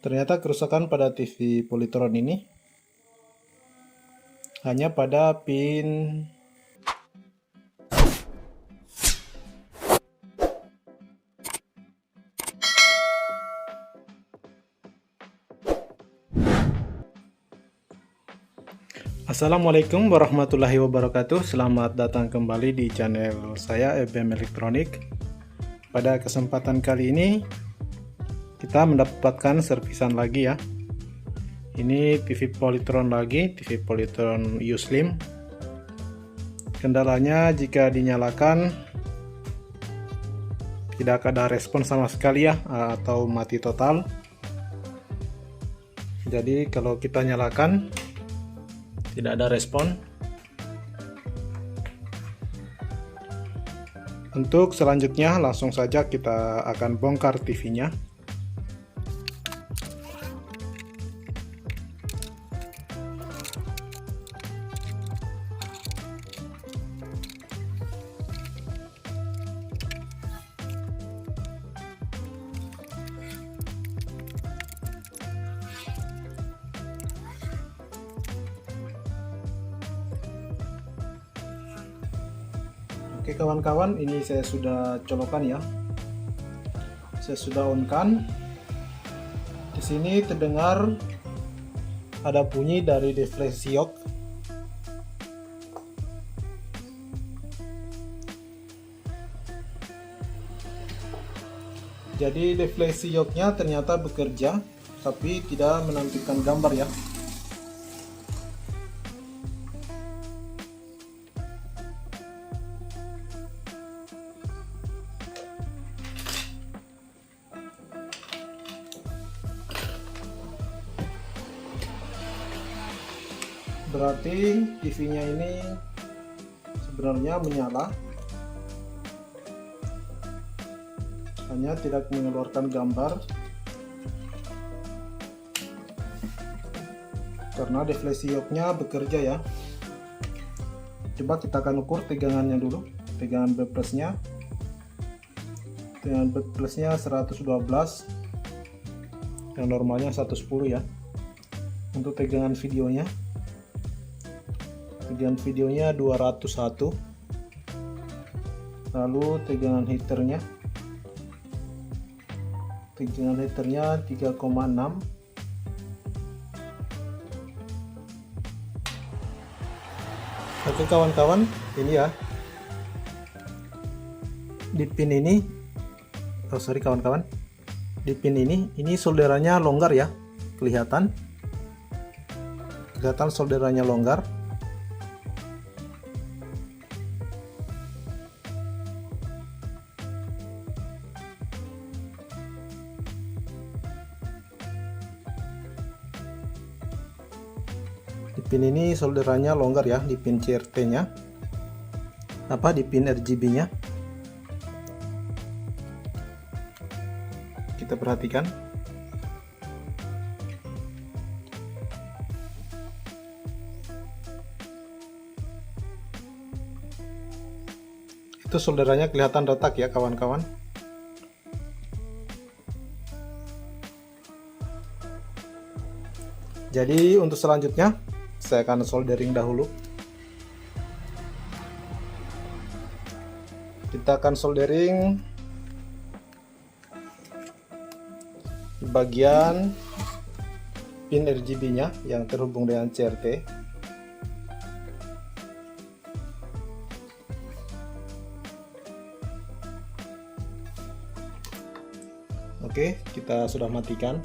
Ternyata kerusakan pada TV Polytron ini hanya pada pin Assalamualaikum warahmatullahi wabarakatuh. Selamat datang kembali di channel saya EBM Elektronik. Pada kesempatan kali ini kita mendapatkan servisan lagi ya. Ini TV Polytron lagi, TV Polytron U-Slim. Kendalanya jika dinyalakan tidak ada respon sama sekali ya, atau mati total. Jadi kalau kita nyalakan tidak ada respon. Untuk selanjutnya langsung saja kita akan bongkar TV-nya. Oke kawan-kawan, ini saya sudah colokan ya. Saya sudah on-kan. Di sini terdengar ada bunyi dari defleksi yok. Jadi defleksi yoknya ternyata bekerja, tapi tidak menampilkan gambar ya. Berarti TV-nya ini sebenarnya menyala, hanya tidak mengeluarkan gambar karena defleksi yoknya bekerja ya. Coba kita akan ukur tegangannya dulu. Tegangan B plusnya, tegangan B plusnya 112, yang normalnya 110 ya. Untuk tegangan videonya, tegangan videonya 201. Lalu tegangan heaternya, tegangan heaternya 3,6. Oke kawan-kawan, ini ya di pin ini, kawan-kawan, di pin ini solderannya longgar ya, kelihatan solderannya longgar. Di pin ini solderannya longgar ya, di pin CRT-nya, di pin RGB-nya. Kita perhatikan. Itu solderannya kelihatan retak ya kawan-kawan. Jadi untuk selanjutnya saya akan soldering dahulu. Kita akan soldering di bagian pin RGB-nya yang terhubung dengan CRT. Oke, kita sudah matikan.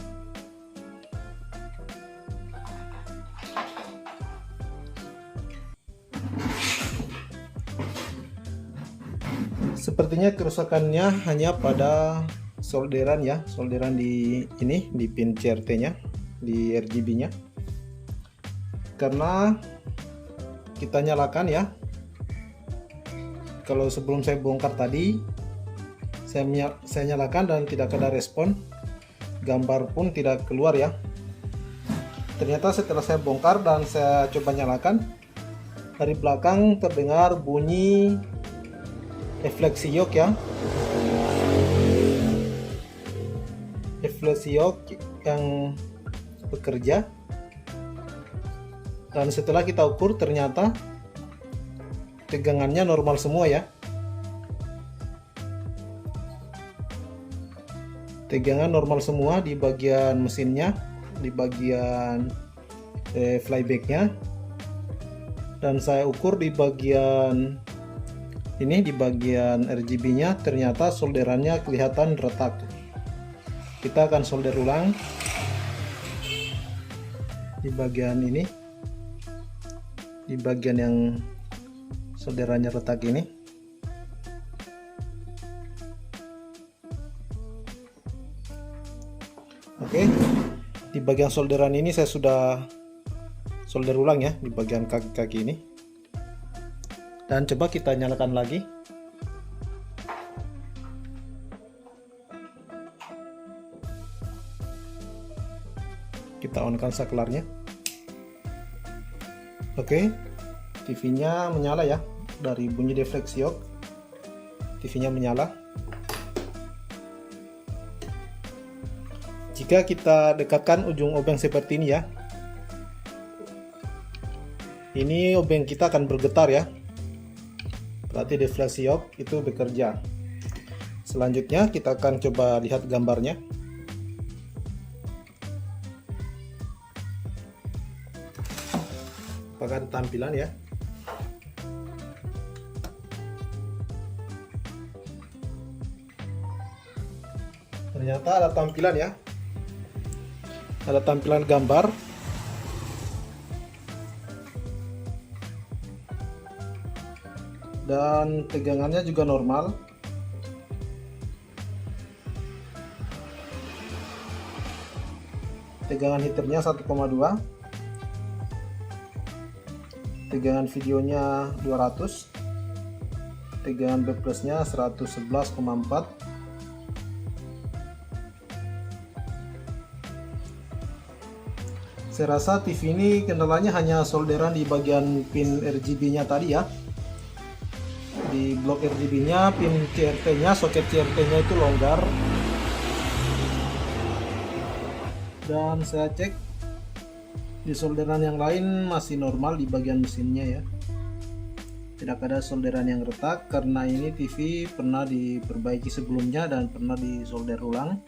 Sepertinya kerusakannya hanya pada solderan ya, solderan di ini, di pin CRT-nya, di RGB-nya. Karena kita nyalakan ya. Kalau sebelum saya bongkar tadi, saya nyalakan dan tidak ada respon, gambar pun tidak keluar ya. Ternyata setelah saya bongkar dan saya coba nyalakan, dari belakang terdengar bunyi defleksi yok ya. deflasi yoke yang bekerja. Dan setelah kita ukur ternyata tegangannya normal semua ya. Tegangan normal semua di bagian mesinnya, di bagian flybacknya, dan saya ukur di bagian ini, di bagian RGB-nya ternyata solderannya kelihatan retak. Kita akan solder ulang di bagian ini, di bagian yang solderannya retak ini. Oke, di bagian solderan ini saya sudah solder ulang ya, di bagian kaki-kaki ini. Dan coba kita nyalakan lagi. Kita on-kan saklarnya. Oke, TV-nya menyala ya, dari bunyi defleksi yoke. TV-nya menyala. Jika kita dekatkan ujung obeng seperti ini ya, ini obeng kita akan bergetar ya, berarti defleksi yoke itu bekerja. Selanjutnya kita akan coba lihat gambarnya. Apakah ada tampilan ya? Ternyata ada tampilan ya. Ada tampilan gambar. Dan tegangannya juga normal. Tegangan heaternya 1,2. Tegangan videonya 200. Tegangan backplusnya 111,4. Saya rasa TV ini kendalanya hanya solderan di bagian pin RGB-nya tadi ya. Di blok RGB-nya, pin CRT-nya, soket CRT-nya itu longgar. Dan saya cek di solderan yang lain masih normal di bagian mesinnya ya. Tidak ada solderan yang retak karena ini TV pernah diperbaiki sebelumnya dan pernah disolder ulang.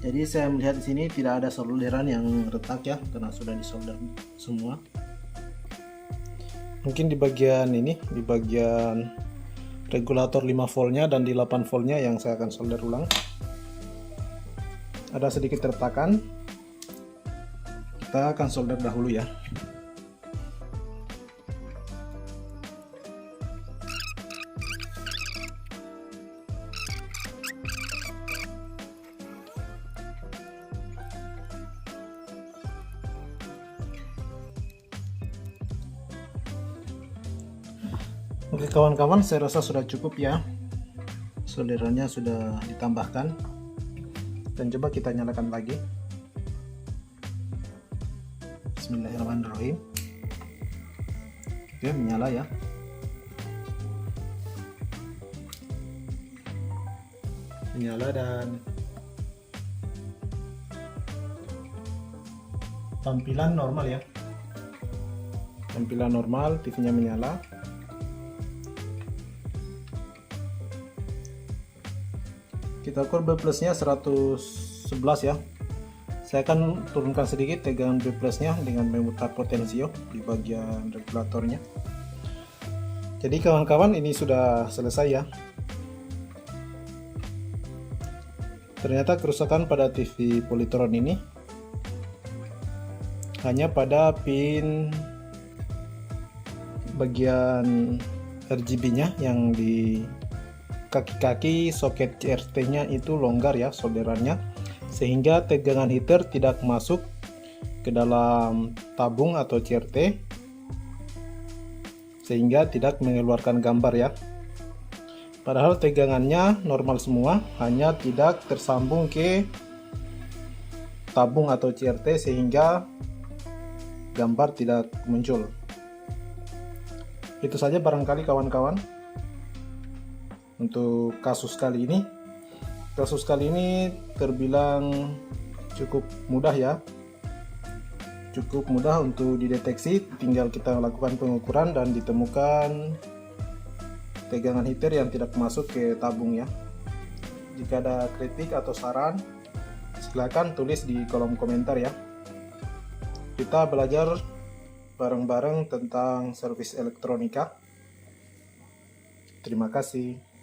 Jadi saya melihat di sini tidak ada solderan yang retak ya, karena sudah disolder semua. Mungkin di bagian ini, di bagian regulator 5 voltnya dan di 8 voltnya yang saya akan solder ulang. Ada sedikit retakan. Kita akan solder dahulu ya. Oke kawan-kawan, saya rasa sudah cukup ya, solderannya sudah ditambahkan. Dan coba kita nyalakan lagi. Bismillahirrahmanirrahim. Oke, menyala ya. Menyala dan tampilan normal ya. Tampilan normal, TV-nya menyala. Kita ukur B plusnya 111 ya. Saya akan turunkan sedikit tegangan B plusnya dengan memutar potensio di bagian regulatornya. Jadi kawan-kawan, ini sudah selesai ya. Ternyata kerusakan pada TV Polytron ini hanya pada pin bagian RGB-nya yang di kaki-kaki soket CRT-nya itu longgar ya solderannya, sehingga tegangan heater tidak masuk ke dalam tabung atau CRT, sehingga tidak mengeluarkan gambar ya. Padahal tegangannya normal semua, hanya tidak tersambung ke tabung atau CRT sehingga gambar tidak muncul. Itu saja barangkali kawan-kawan untuk kasus kali ini. terbilang cukup mudah ya. Cukup mudah untuk dideteksi, tinggal kita lakukan pengukuran dan ditemukan tegangan heater yang tidak masuk ke tabung ya. Jika ada kritik atau saran, silakan tulis di kolom komentar ya. Kita belajar bareng-bareng tentang servis elektronika. Terima kasih.